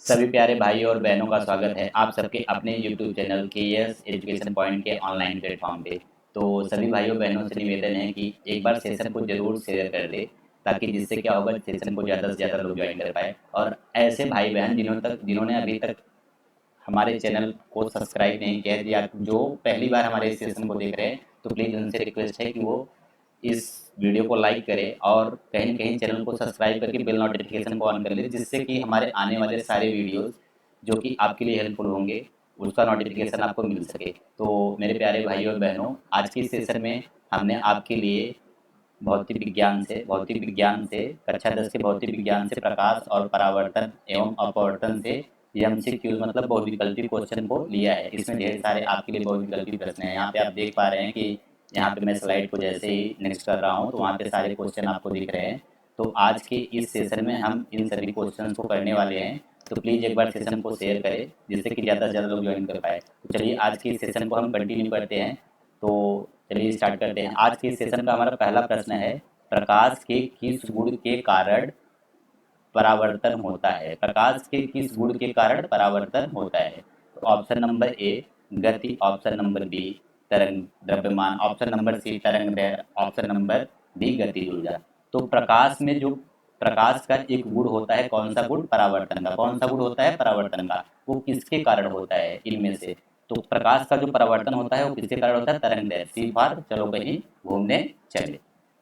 सभी प्यारे भाई और बहनों का स्वागत है आप सबके अपने YouTube channel KS education point के ऑनलाइन प्लेटफॉर्म पे। तो सभी भाइयों बहनों से निवेदन है कि एक बार सेशन को ज़रूर शेयर कर दे, ताकि जिससे क्या होगा, सेशन को ज़्यादा से ज़्यादा लोग ज्वाइन कर पाए। और ऐसे भाई बहन जिन्होंने अभी तक हमारे चैनल को सब्सक्राइब नहीं किया है, या जो पहली बार हमारे इस सेशन को देख रहे हैं, तो प्लीज़ उनसे रिक्वेस्ट है कि वो इस वीडियो को लाइक करें और कहीं न कहीं चैनल को सब्सक्राइब करके बेल नोटिफिकेशन को ऑन कर लें, जिससे कि हमारे आने वाले सारे वीडियोस जो कि आपके लिए हेल्पफुल होंगे, उसका नोटिफिकेशन आपको मिल सके। तो मेरे प्यारे भाइयों और बहनों, आज की सेशन में हमने आपके लिए भौतिक विज्ञान से कक्षा 10 के भौतिक विज्ञान से प्रकाश और परावर्तन एवं अपवर्तन से एमसीक्यू मतलब बहुविकल्पी क्वेश्चन को लिया है। इसमें ढेर सारे आपके लिए बहुविकल्पी प्रश्न हैं। यहाँ पे आप देख पा रहे हैं कि यहाँ पे मैं स्लाइड को जैसे ही नेक्स्ट कर रहा हूँ, तो वहाँ पे सारे क्वेश्चन आपको दिख रहे हैं। तो आज के इस सेशन में हम इन सभी क्वेश्चन को करने वाले हैं। तो प्लीज़ एक बार सेशन को शेयर करें, जिससे कि ज़्यादा से ज़्यादा लोग ज्वाइन कर पाए। तो चलिए आज के इस सेशन को हम कंटिन्यू करते हैं। तो चलिए स्टार्ट करते हैं। आज के सेशन का हमारा पहला प्रश्न है, प्रकाश के किस गुण के कारण परावर्तन होता है? प्रकाश के किस गुण के कारण परावर्तन होता है? तो ऑप्शन नंबर ए गति, ऑप्शन नंबर बी तरंग द्रव्यमान, ऑप्शन नंबर सी तरंग दैर्घ्य, ऑप्शन नंबर डी गतिज ऊर्जा। तो प्रकाश का एक गुण होता है, कौन सा गुण? परावर्तन का। कौन सा गुण होता है? परावर्तन का। वो किसके कारण होता है इनमें से? तो प्रकाश का जो परावर्तन होता है वो किसके कारण होता है? तरंग दैर्घ्य। सी फॉर चलो कहीं घूमने चले।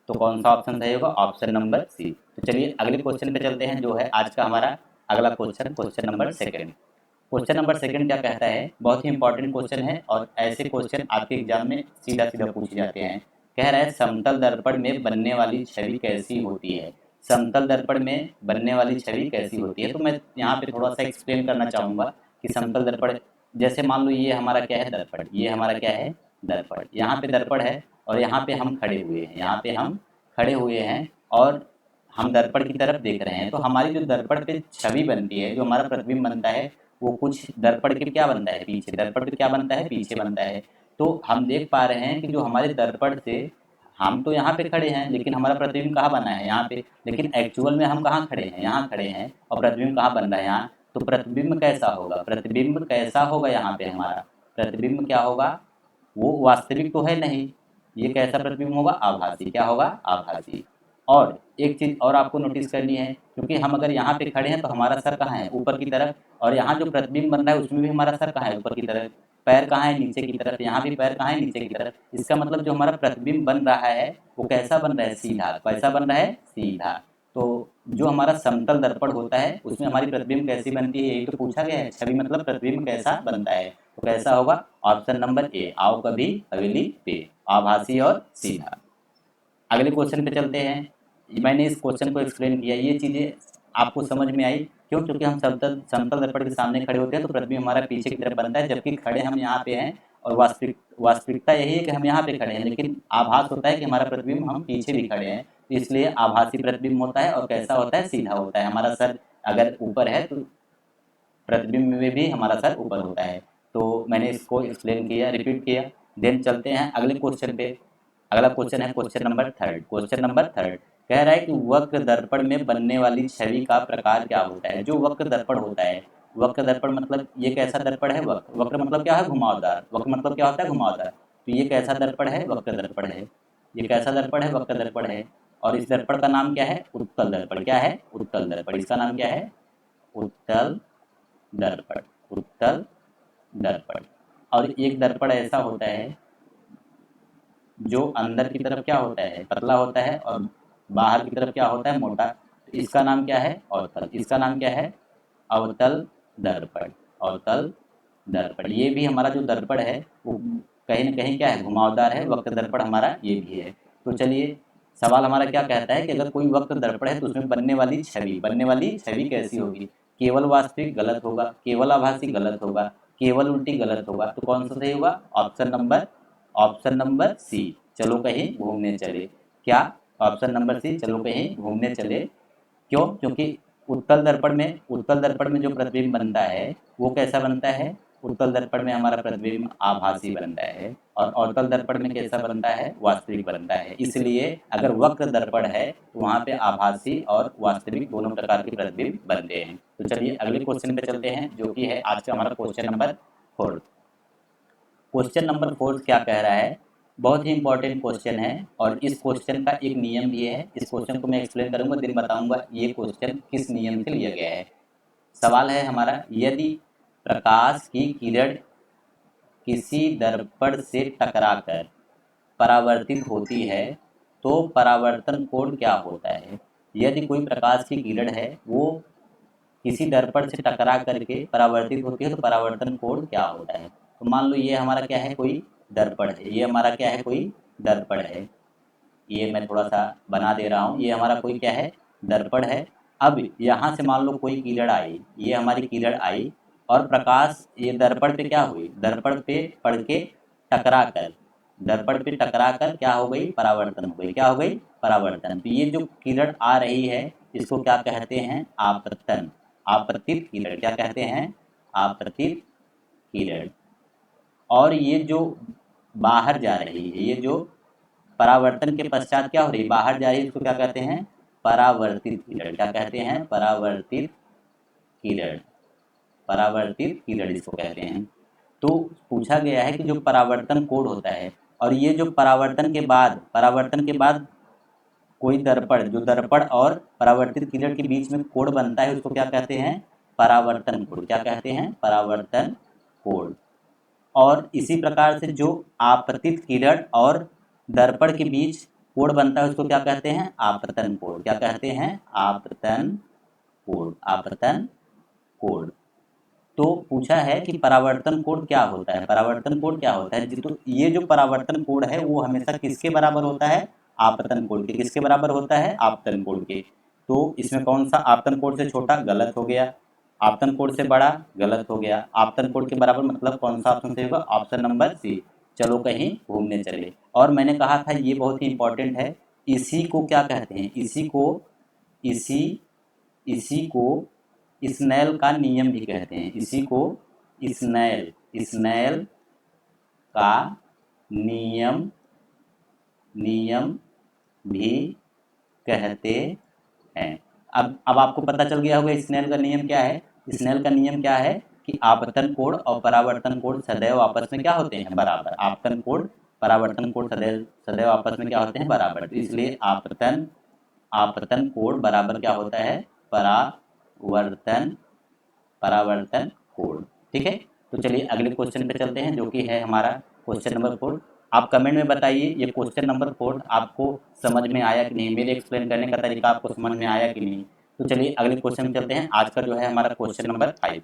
तो कौन सा ऑप्शन सही होगा? Option number C. तो चलिए अगले क्वेश्चन पे चलते हैं, जो है आज का हमारा अगला question, question number second. Question number second क्या कहता है? बहुत ही इंपॉर्टेंट क्वेश्चन है और ऐसे क्वेश्चन आपके एग्जाम में सीधा सीधा पूछे जाते हैं। कह रहा है, समतल दर्पण में बनने वाली छवि कैसी होती है? समतल दर्पण में बनने वाली छवि कैसी होती है? तो मैं यहाँ पे थोड़ा सा एक्सप्लेन करना चाहूँगा कि समतल दर्पण, जैसे मान लो ये हमारा क्या है? दर्पण। ये हमारा क्या है? दर्पण। यहाँ पे दर्पण है और यहाँ पे हम खड़े हुए हैं। यहाँ पे हम खड़े हुए हैं और हम दर्पण की तरफ देख रहे हैं। तो हमारी जो दर्पण पे छवि बनती है, जो हमारा प्रतिबिंब बनता है, वो कुछ दर्पण के क्या बनता है? पीछे। दर्पण पे क्या बनता है? पीछे बनता है। तो हम देख पा रहे हैं कि जो हमारे दर्पण से, हम तो यहाँ पे खड़े हैं लेकिन हमारा प्रतिबिंब कहाँ बना है? यहाँ पे। लेकिन एक्चुअल में हम कहाँ खड़े हैं? यहाँ खड़े हैं। और प्रतिबिंब कहाँ बन रहा है? यहाँ। तो प्रतिबिंब कैसा होगा? प्रतिबिंब कैसा होगा यहाँ पे हमारा? प्रतिबिंब क्या होगा? वो वास्तविक तो है नहीं। ये कैसा प्रतिबिंब होगा? आभासी। क्या होगा? आभासी। और एक चीज़ और आपको नोटिस करनी है, क्योंकि हम अगर यहाँ पे खड़े हैं तो हमारा सर कहाँ है? ऊपर की तरफ। और यहाँ जो प्रतिबिंब बन रहा है उसमें भी हमारा सर कहाँ है? ऊपर की तरफ। पैर कहाँ है? नीचे की तरफ। यहाँ भी पैर कहाँ है? नीचे की तरफ। इसका मतलब जो हमारा प्रतिबिंब बन रहा है वो कैसा बन रहा है? सीधा। कैसा बन रहा है? सीधा। तो जो हमारा समतल दर्पण होता है उसमें हमारी प्रतिबिंब कैसी बनती है? यही तो पूछा गया है, छवि मतलब प्रतिबिंब कैसा बनता है। तो कैसा होगा? ऑप्शन नंबर ए, आओ कभी हवेली पे। आभासी और सीधा। अगले क्वेश्चन पे चलते हैं। मैंने इस क्वेश्चन को एक्सप्लेन किया, ये चीज़ें आपको समझ में आई क्यों? क्योंकि हम समतल समतल दर्पण के सामने खड़े होते हैं तो प्रतिबिंब हमारा पीछे की तरफ बनता है, जबकि खड़े हम यहाँ पे हैं। और वास्तविकता यही है कि हम यहाँ पे खड़े हैं, लेकिन आभास होता है कि हमारा प्रतिबिंब हम पीछे भी खड़े हैं। तो इसलिए आभासी प्रतिबिंब होता है। और कैसा होता है? सीधा होता है। हमारा सर अगर ऊपर है तो प्रतिबिंब में भी हमारा सर ऊपर होता है। तो मैंने इसको एक्सप्लेन किया, रिपीट किया। देन चलते हैं अगले क्वेश्चन पे। अगला क्वेश्चन है question number third. Question number third कह रहा है कि वक्र दर्पण में बनने वाली छवि का प्रकार क्या होता है? जो वक्र दर्पण होता है, वक्र दर्पण मतलब ये कैसा दर्पण है? वक्र। वक्र मतलब क्या है? घुमावदार। वक्र मतलब क्या होता है? घुमावदार। तो ये कैसा दर्पण है? वक्र दर्पण है। ये कैसा दर्पण है? वक्र दर्पण है। और इस दर्पण का नाम क्या है? उत्तल दर्पण। क्या है? उत्तल दर्पण। इसका नाम क्या है? उत्तल दर्पण। उत्तल दर्पण। और एक दर्पण ऐसा होता है जो अंदर की तरफ क्या होता है? पतला होता है और बाहर की तरफ क्या होता है? मोटा। तो इसका नाम क्या है? अवतल। इसका नाम क्या है? अवतल दर्पण। अवतल दर्पण। ये भी हमारा जो दर्पण है वो कहीं न कहीं क्या है? घुमावदार है। वक्र दर्पण हमारा ये भी है। तो चलिए, सवाल हमारा क्या कहता है कि अगर कोई वक्र दर्पण है तो उसमें बनने वाली छवि कैसी होगी? केवल वास्तविक? गलत होगा। केवल आभासी? गलत होगा। केवल उल्टी? गलत होगा। तो कौन सा सही होगा? ऑप्शन नंबर सी, चलो कहीं घूमने चले। क्या? ऑप्शन नंबर सी, चलो कहीं घूमने चले। क्यों? क्योंकि उत्तल दर्पण में जो प्रतिबिंब बनता है वो कैसा बनता है? उत्तल दर्पण में हमारा प्रतिबिंब आभासी बनता है और अवतल दर्पण में कैसा बनता है, वास्तविक बनता है। इसलिए अगर वक्र दर्पण है तो वहाँ पे आभासी और वास्तविक दोनों प्रकार के प्रतिबिंब बनते हैं। तो चलिए अगले क्वेश्चन पे चलते हैं, जो कि है आज का हमारा क्वेश्चन नंबर 4। क्वेश्चन नंबर 4 क्या कह रहा है, बहुत ही इंपॉर्टेंट क्वेश्चन है और इस क्वेश्चन का एक नियम भी है। इस क्वेश्चन को मैं एक्सप्लेन करूंगा, दिन बताऊंगा ये क्वेश्चन किस नियम से लिया गया है। सवाल है हमारा, यदि प्रकाश की किरण किसी दर्पण से टकराकर परावर्तित होती है तो परावर्तन कोण क्या होता है। यदि कोई प्रकाश की किरण है वो किसी दर्पण से टकरा करके परावर्तित होती है तो परावर्तन कोण क्या होता है। तो मान लो ये हमारा क्या है, कोई दर्पण है, ये हमारा क्या है, कोई दर्पण है। ये मैं थोड़ा सा बना दे रहा हूँ, ये हमारा कोई क्या है, दर्पण है। अब यहाँ से मान लो कोई किरण आई, ये हमारी किरण आई और प्रकाश ये दर्पण पे क्या हुई, दर्पण पे पड़ के टकरा कर, दर्पण पे टकरा कर क्या हो गई, परावर्तन हो गई। क्या हो गई, परावर्तन। तो ये जो किरण आ रही है इसको क्या कहते हैं, आपतन, आपतित किरण। क्या कहते हैं, आपतित किरण। और ये जो बाहर जा रही है, ये जो परावर्तन के पश्चात क्या हो रही है, बाहर जा रही है, इसको क्या कहते हैं, परावर्तित किरण। क्या कहते हैं, परावर्तित किरण, परावर्तित किरण इसको कहते हैं। तो पूछा गया है कि जो परावर्तन कोण होता है और ये जो परावर्तन के बाद कोई दर्पण, जो दर्पण और परावर्तित किरण के बीच में कोण बनता है उसको क्या कहते हैं, परावर्तन कोण। क्या कहते हैं, परावर्तन कोण। और इसी प्रकार से जो आपतित किरण और दर्पण के बीच कोण बनता है उसको क्या कहते हैं, आपतन कोण। क्या कहते हैं, आपतन कोण, आपतन कोण। तो पूछा है कि परावर्तन कोण क्या होता है, परावर्तन कोण क्या होता है। तो ये जो परावर्तन कोण है वो हमेशा किसके बराबर होता है, आपतन कोण के। किसके बराबर होता है, आपतन कोण के। तो इसमें कौन सा आपतन कोण से छोटा, गलत हो गया। आपतन कोण से बड़ा, गलत हो गया। आपतन कोण के बराबर मतलब कौन सा ऑप्शन से होगा, ऑप्शन नंबर सी। चलो कहीं घूमने चले। और मैंने कहा था ये बहुत ही इंपॉर्टेंट है, इसी को क्या कहते हैं, इसी इसी को स्नेल का नियम भी कहते हैं। इसी को स्नेल का नियम भी कहते हैं। अब आपको पता चल गया होगा स्नेल का नियम क्या है। स्नेल का नियम क्या है कि आपतन कोण और परावर्तन कोण सदैव आपस में क्या होते हैं, बराबर। आपतन कोण, परावर्तन कोण सदैव सदैव आपस में क्या होते हैं, बराबर। तो इसलिए आपतन कोण बराबर क्या होता है, परावर्तन कोण। ठीक है। तो चलिए अगले क्वेश्चन पे चलते हैं, जो कि है हमारा क्वेश्चन नंबर 4। आप कमेंट में बताइए ये क्वेश्चन नंबर 4 आपको समझ में आया कि नहीं, मेरे एक्सप्लेन करने का तरीका आपको समझ में आया कि नहीं। तो चलिए अगले क्वेश्चन में चलते हैं। आज का जो है हमारा क्वेश्चन नंबर 5।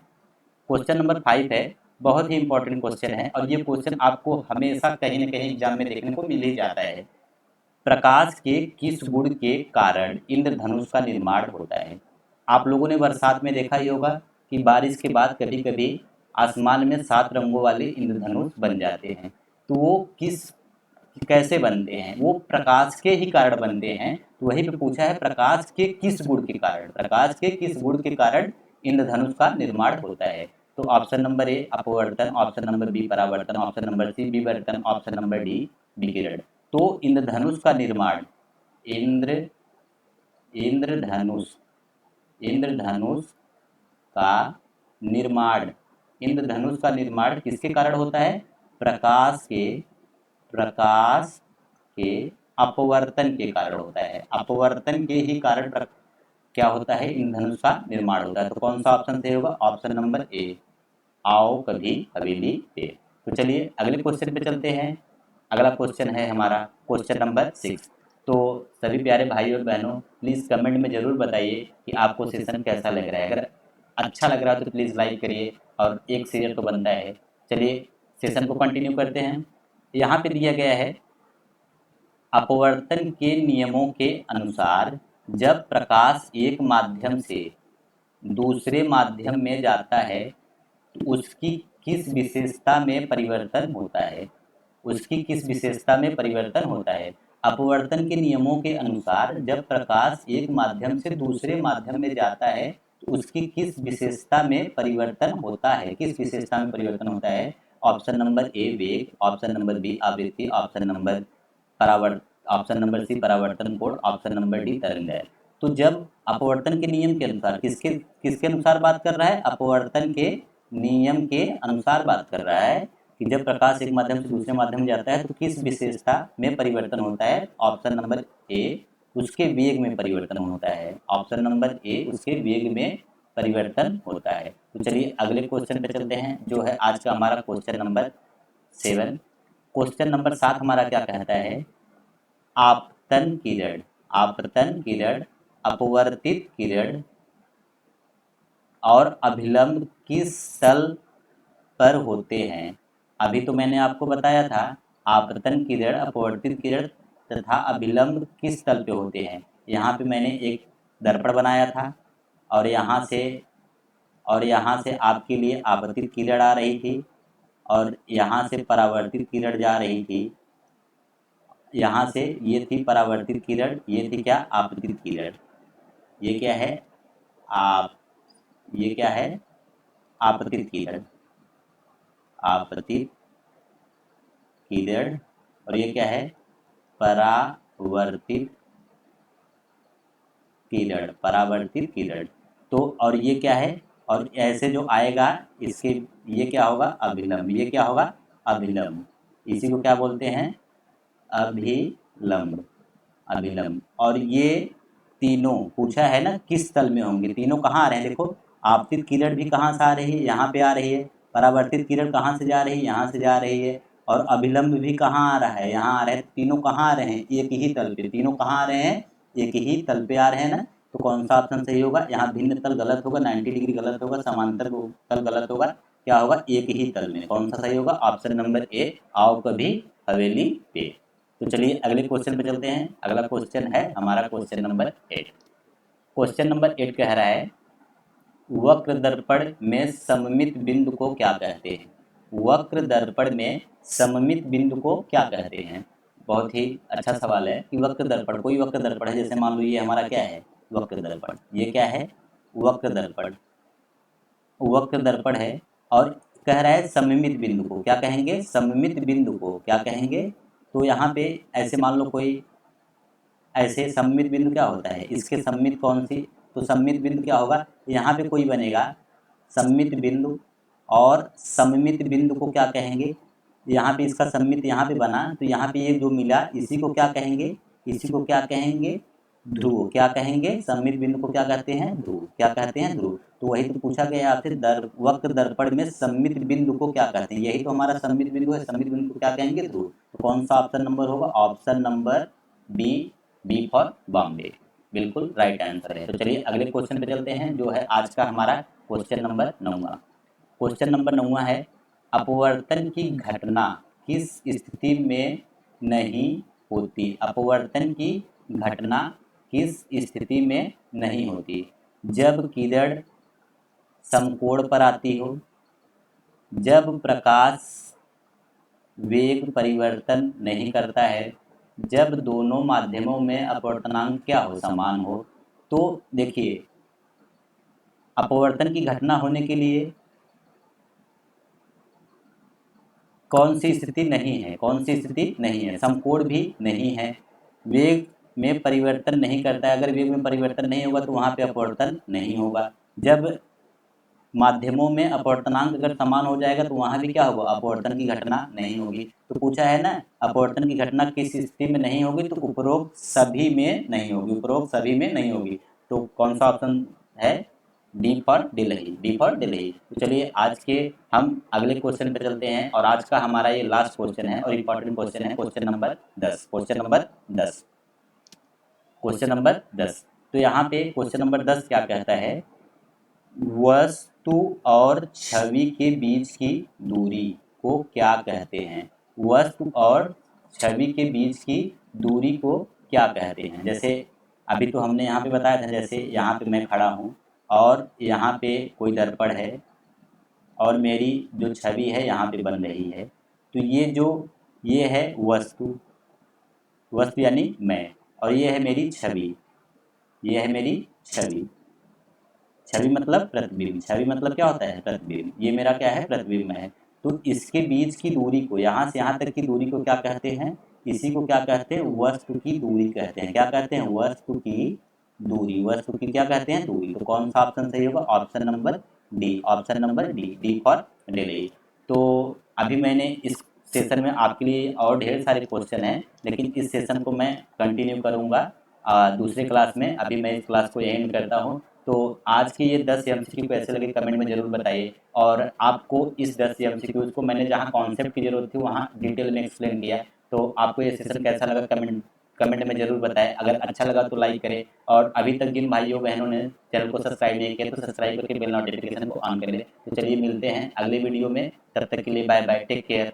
क्वेश्चन नंबर 5 है, बहुत ही इंपॉर्टेंट क्वेश्चन है और ये क्वेश्चन आपको हमेशा कहीं ना कहीं एग्जाम में देखने को मिल ही जाता है। प्रकाश के किस गुण के कारण इंद्रधनुष का निर्माण होता है। आप लोगों ने बरसात में देखा ही होगा कि बारिश के बाद कभी कभी आसमान में 7 रंगों वाले इंद्रधनुष बन जाते हैं। तो वो कैसे बनते हैं, वो प्रकाश के ही कारण बनते हैं। तो वही पे पूछा है, प्रकाश के किस गुण के कारण, प्रकाश के किस गुण के कारण इंद्रधनुष का निर्माण होता है। तो ऑप्शन नंबर ए अपवर्तन, ऑप्शन नंबर बी परावर्तन, ऑप्शन नंबर सी विवर्तन, ऑप्शन नंबर डी विकिरण। तो इंद्रधनुष का निर्माण, इंद्रधनुष का निर्माण, इंद्रधनुष का निर्माण किसके कारण होता है, प्रकाश के अपवर्तन के कारण होता है। अपवर्तन के ही कारण क्या होता है, इंद्रधनुष का निर्माण होता है। तो कौन सा ऑप्शन सही होगा, ऑप्शन नंबर ए, आओ कभी हवेली पे। तो चलिए अगले क्वेश्चन पे चलते हैं। अगला क्वेश्चन है हमारा क्वेश्चन नंबर 6। तो सभी प्यारे भाई और बहनों प्लीज़ कमेंट में ज़रूर बताइए कि आपको सेशन कैसा लग रहा है। अगर अच्छा लग रहा है तो प्लीज़ लाइक करिए और एक शेयर तो बनता है। चलिए सेशन को कंटिन्यू करते हैं। यहाँ पे दिया गया है, अपवर्तन के नियमों के अनुसार जब प्रकाश एक माध्यम से दूसरे माध्यम में जाता है तो उसकी किस विशेषता में परिवर्तन होता है, उसकी किस विशेषता में परिवर्तन होता है। अपवर्तन के नियमों के अनुसार जब प्रकाश एक माध्यम से दूसरे माध्यम में जाता है तो तो उसकी किस विशेषता में परिवर्तन होता है, किस विशेषता में परिवर्तन होता है? ऑप्शन नंबर ए वेग, ऑप्शन नंबर बी आवृत्ति, option number option number C परावर्तन कोण, ऑप्शन नंबर डी तरंगदैर्घ्य। तो जब अपवर्तन के नियम के अनुसार, किसके किसके अनुसार बात कर रहा है? अपवर्तन के नियम के अनुसार बात कर रहा है कि जब प्रकाश एक माध्यम से दूसरे माध्यम में जाता है तो किस विशेषता में परिवर्तन होता है? ऑप्शन नंबर ए उसके वेग में परिवर्तन होता है, ऑप्शन नंबर ए उसके वेग में परिवर्तन होता है। तो चलिए अगले क्वेश्चन पे चलते हैं, जो है आज का हमारा क्वेश्चन नंबर 7। क्वेश्चन नंबर 7 हमारा क्या कहता है? आपतन किरण, आपतन किरण, अपवर्तित किरण और अभिलंब किस तल पर होते हैं? अभी तो मैंने आपको बताया था आपतन किरण, अपवर्तित किरण तथा अभिलंब किस तल पे होते हैं। यहाँ पे मैंने एक दर्पण बनाया था और यहाँ से आपके लिए आपतित किरण आ रही थी और यहाँ से परावर्तित किरण जा रही थी। यहाँ से ये थी परावर्तित किरण, ये थी क्या? आपतित किरण। ये क्या है? ये क्या है? आपतित किरण, आपतित किरण। और ये क्या है? परावर्तित किरण, परावर्तित किरण। तो और ये क्या है? और ऐसे जो आएगा इसके, ये क्या होगा? अभिलंब। ये क्या होगा? अभिलंब। इसी को क्या बोलते हैं? अभिलंब, अभिलंब। और ये तीनों पूछा है ना किस तल में होंगे, तीनों कहाँ आ रहे हैं? देखो आपतित किरण भी कहाँ से आ रही है? यहाँ पे आ रही है। परावर्तित किरण कहाँ से जा रही है? यहाँ से जा रही है। और अभिलंब भी कहाँ आ रहा है? यहाँ आ रहे हैं। तीनों कहाँ आ रहे हैं? एक ही तल पे। तीनों कहाँ आ रहे हैं? एक ही तल पे आ रहे हैं ना। तो कौन सा ऑप्शन सही होगा? यहाँ भिन्न तल गलत होगा, 90 डिग्री गलत होगा, समांतर तल गलत होगा। क्या होगा? एक ही तल में। कौन सा सही होगा? ऑप्शन नंबर ए, आओ कभी हवेली पे। तो चलिए अगले क्वेश्चन पे चलते हैं। अगला क्वेश्चन है हमारा क्वेश्चन नंबर 8। क्वेश्चन नंबर 8 कह रहा है वक्र दर्पण में सममित बिंदु को क्या कहते हैं? वक्र दर्पण में सममित बिंदु को क्या कहते हैं? बहुत ही अच्छा सवाल है कि वक्र दर्पण, कोई वक्र दर्पण है, जैसे मान लो ये हमारा क्या है? वक्र दर्पण। ये क्या है? वक्र दर्पण, वक्र दर्पण है। और कह रहा है सममित बिंदु को क्या कहेंगे? सममित बिंदु को क्या कहेंगे? तो यहाँ पे ऐसे मान लो कोई, ऐसे सममित बिंदु क्या होता है? इसके सममित कौन सी? तो सममित बिंदु क्या होगा? यहाँ पे कोई बनेगा सममित बिंदु, और सममित बिंदु को क्या कहेंगे? यहाँ पे इसका सममित यहाँ पे बना, तो यहाँ पे ये जो मिला इसी को क्या कहेंगे? इसी को क्या कहेंगे? ध्रुव। क्या कहेंगे? सममित बिंदु को क्या कहते हैं? ध्रुव। क्या कहते हैं? ध्रुव। तो वही तो पूछा गया आपसे, वक्र दर्पण में सममित बिंदु को क्या कहते हैं? यही तो हमारा सममित बिंदु है। सममित बिंदु को क्या कहेंगे? ध्रुव। तो कौन सा ऑप्शन नंबर होगा? Option number B, B for Bombay, बिल्कुल राइट आंसर है। तो चलिए अगले क्वेश्चन पे चलते हैं, जो है आज का हमारा क्वेश्चन नंबर 9। क्वेश्चन नंबर 9 है अपवर्तन की घटना किस स्थिति में नहीं होती? अपवर्तन की घटना किस स्थिति में नहीं होती? जब किरण समकोण पर आती हो, जब प्रकाश वेग परिवर्तन नहीं करता है, जब दोनों माध्यमों में अपवर्तनांक क्या हो? समान हो। तो देखिए अपवर्तन की घटना होने के लिए कौन सी स्थिति नहीं है? कौन सी स्थिति नहीं है? समकोण भी नहीं है, वेग में परिवर्तन नहीं करता है। अगर वेग में परिवर्तन नहीं होगा तो वहाँ पे अपवर्तन नहीं होगा। जब माध्यमों में अपवर्तनांक अगर समान हो जाएगा तो वहाँ भी क्या होगा? अपवर्तन की घटना नहीं होगी। तो पूछा है ना अपवर्तन की घटना किस स्थिति में नहीं होगी? तो उपरोक्त सभी में नहीं होगी, उपरोक्त सभी में नहीं होगी। तो कौन सा ऑप्शन है? D for Delhi, D for Delhi. तो चलिए आज के हम अगले क्वेश्चन पे चलते हैं, और आज का हमारा ये लास्ट क्वेश्चन है और इम्पॉर्टेंट क्वेश्चन है, question number 10। Question number 10, question number 10। तो यहाँ पे क्वेश्चन नंबर 10 क्या कहता है? वस्तु और छवि के बीच की दूरी को क्या कहते हैं? वस्तु और छवि के बीच की दूरी को क्या कहते हैं? जैसे अभी तो हमने यहाँ पे बताया था, जैसे यहाँ पे मैं खड़ा हूँ और यहाँ पे कोई दर्पण है और मेरी जो छवि है यहाँ पे बन रही है। तो ये है वस्तु, वस्तु यानी मैं, और ये है मेरी छवि, ये है मेरी छवि। छवि मतलब प्रतिबिंब, छवि मतलब क्या होता है? प्रतिबिंब। ये मेरा क्या है? प्रतिबिंब है। तो इसके बीच की दूरी को, यहाँ से यहाँ तक की दूरी को क्या कहते हैं? इसी को क्या कहते हैं? वस्तु की दूरी कहते हैं। क्या कहते हैं? वस्तु की दूरी। वस्तु की क्या कहते हैं? दूरी। तो कौन सा ऑप्शन सही होगा? Option number D. Option number D, D for delay. तो अभी मैंने इस सेशन में आपके लिए और ढेर सारे क्वेश्चन हैं, लेकिन इस सेशन को मैं कंटिन्यू करूँगा दूसरे क्लास में। अभी मैं इस क्लास को एंड करता हूँ। तो आज के ये 10 एमसीक्यू कैसे लगे कमेंट में ज़रूर बताइए। और आपको इस 10 एमसीक्यूज़ को मैंने जहाँ कॉन्सेप्ट की ज़रूरत थी वहाँ डिटेल में एक्सप्लेन किया। तो आपको ये सेशन कैसा लगा कमेंट में ज़रूर बताएं। अगर अच्छा लगा तो लाइक करें, और अभी तक जिन भाइयों बहनों ने चैनल को सब्सक्राइब नहीं किया तो सब्सक्राइब करके बेल नोटिफिकेशन को ऑन कर लें। तो चलिए मिलते हैं अगले वीडियो में, तब तक के लिए बाय बाय, टेक केयर।